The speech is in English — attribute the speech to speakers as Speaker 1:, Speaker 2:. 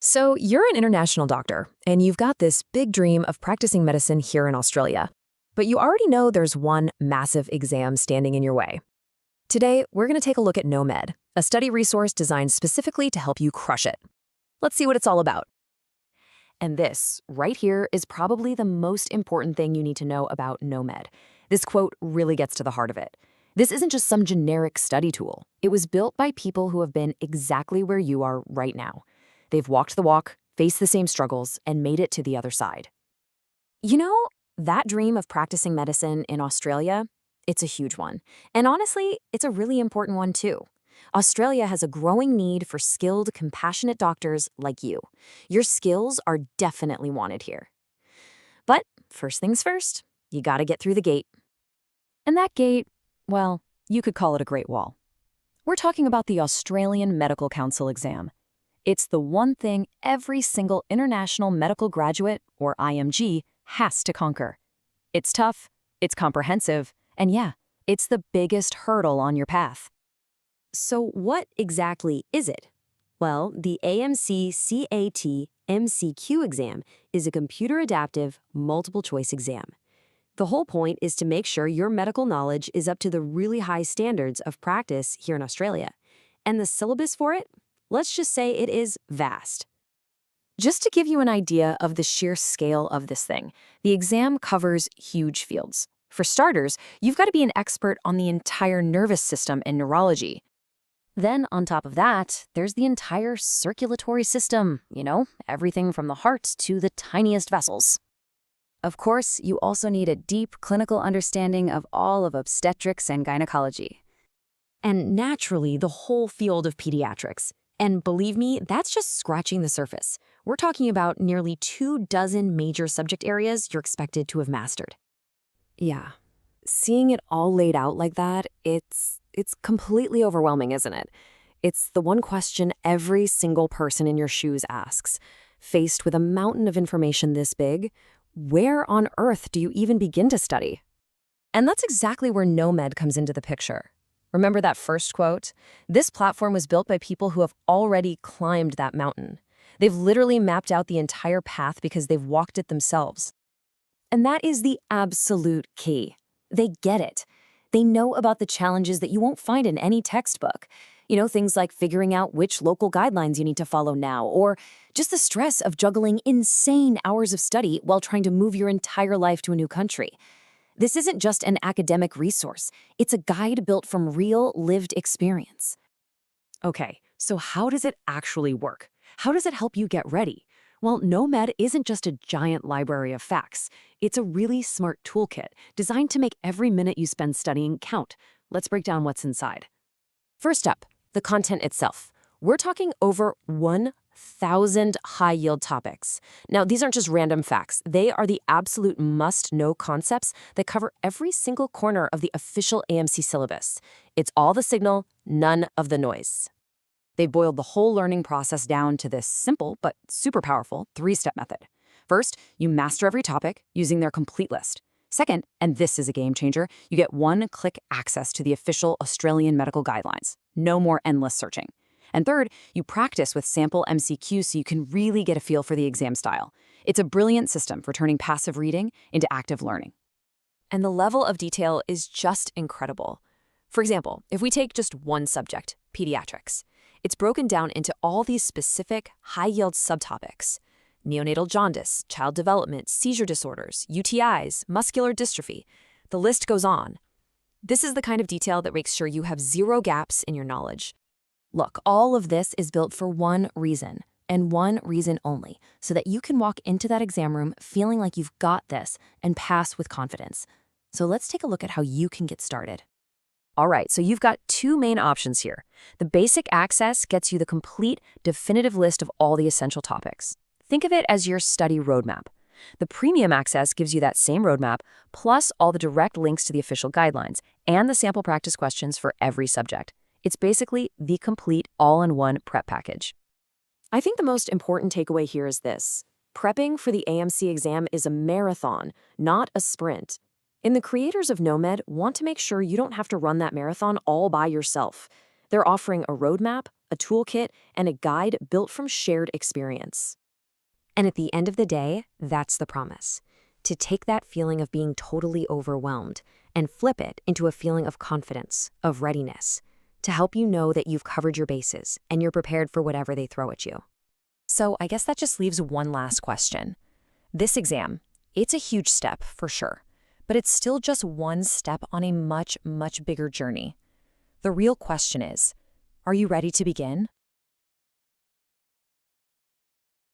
Speaker 1: So, you're an international doctor, and you've got this big dream of practicing medicine here in Australia. But you already know there's one massive exam standing in your way. Today, we're going to take a look at KnowMed, a study resource designed specifically to help you crush it. Let's see what it's all about. And this, right here, is probably the most important thing you need to know about KnowMed. This quote really gets to the heart of it. This isn't just some generic study tool. It was built by people who have been exactly where you are right now. They've walked the walk, faced the same struggles, and made it to the other side. You know, that dream of practicing medicine in Australia, it's a huge one. And honestly, it's a really important one too. Australia has a growing need for skilled, compassionate doctors like you. Your skills are definitely wanted here. But first things first, you gotta get through the gate. And that gate, well, you could call it a Great Wall. We're talking about the Australian Medical Council exam. It's the one thing every single international medical graduate, or IMG, has to conquer. It's tough, it's comprehensive, and yeah, it's the biggest hurdle on your path. So what exactly is it? Well, the AMC CAT MCQ exam is a computer-adaptive, multiple-choice exam. The whole point is to make sure your medical knowledge is up to the really high standards of practice here in Australia. And the syllabus for it? Let's just say it is vast. Just to give you an idea of the sheer scale of this thing, the exam covers huge fields. For starters, you've got to be an expert on the entire nervous system and neurology. Then, on top of that, there's the entire circulatory system, everything from the heart to the tiniest vessels. Of course, you also need a deep clinical understanding of all of obstetrics and gynecology. And naturally, the whole field of pediatrics. And believe me, that's just scratching the surface. We're talking about nearly 24 major subject areas you're expected to have mastered. Yeah, seeing it all laid out like that, it's completely overwhelming, isn't it? It's the one question every single person in your shoes asks. Faced with a mountain of information this big, where on earth do you even begin to study? And that's exactly where KnowMed comes into the picture. Remember that first quote? This platform was built by people who have already climbed that mountain. They've literally mapped out the entire path because they've walked it themselves. And that is the absolute key. They get it. They know about the challenges that you won't find in any textbook. Things like figuring out which local guidelines you need to follow now, or just the stress of juggling insane hours of study while trying to move your entire life to a new country. This isn't just an academic resource. It's a guide built from real, lived experience. Okay, so how does it actually work? How does it help you get ready? Well, KnowMed isn't just a giant library of facts. It's a really smart toolkit designed to make every minute you spend studying count. Let's break down what's inside. First up, the content itself. We're talking over 1,000 high-yield topics. Now, these aren't just random facts. They are the absolute must-know concepts that cover every single corner of the official AMC syllabus. It's all the signal, none of the noise. They've boiled the whole learning process down to this simple but super powerful 3-step method. First, you master every topic using their complete list. Second, and this is a game changer, you get one-click access to the official Australian medical guidelines. No more endless searching. And third, you practice with sample MCQs so you can really get a feel for the exam style. It's a brilliant system for turning passive reading into active learning. And the level of detail is just incredible. For example, if we take just one subject, pediatrics, it's broken down into all these specific, high-yield subtopics: neonatal jaundice, child development, seizure disorders, UTIs, muscular dystrophy. The list goes on. This is the kind of detail that makes sure you have zero gaps in your knowledge. Look, all of this is built for one reason, and one reason only, so that you can walk into that exam room feeling like you've got this and pass with confidence. So let's take a look at how you can get started. All right, so you've got two main options here. The basic access gets you the complete, definitive list of all the essential topics. Think of it as your study roadmap. The premium access gives you that same roadmap, plus all the direct links to the official guidelines and the sample practice questions for every subject. It's basically the complete all-in-one prep package. I think the most important takeaway here is this. Prepping for the AMC exam is a marathon, not a sprint. And the creators of KnowMed want to make sure you don't have to run that marathon all by yourself. They're offering a roadmap, a toolkit, and a guide built from shared experience.
Speaker 2: And at the end of the day, that's the promise. To take that feeling of being totally overwhelmed and flip it into a feeling of confidence, of readiness, to help you know that you've covered your bases and you're prepared for whatever they throw at you.
Speaker 1: So I guess that just leaves one last question. This exam, it's a huge step for sure, but it's still just one step on a much, much bigger journey. The real question is, are you ready to begin?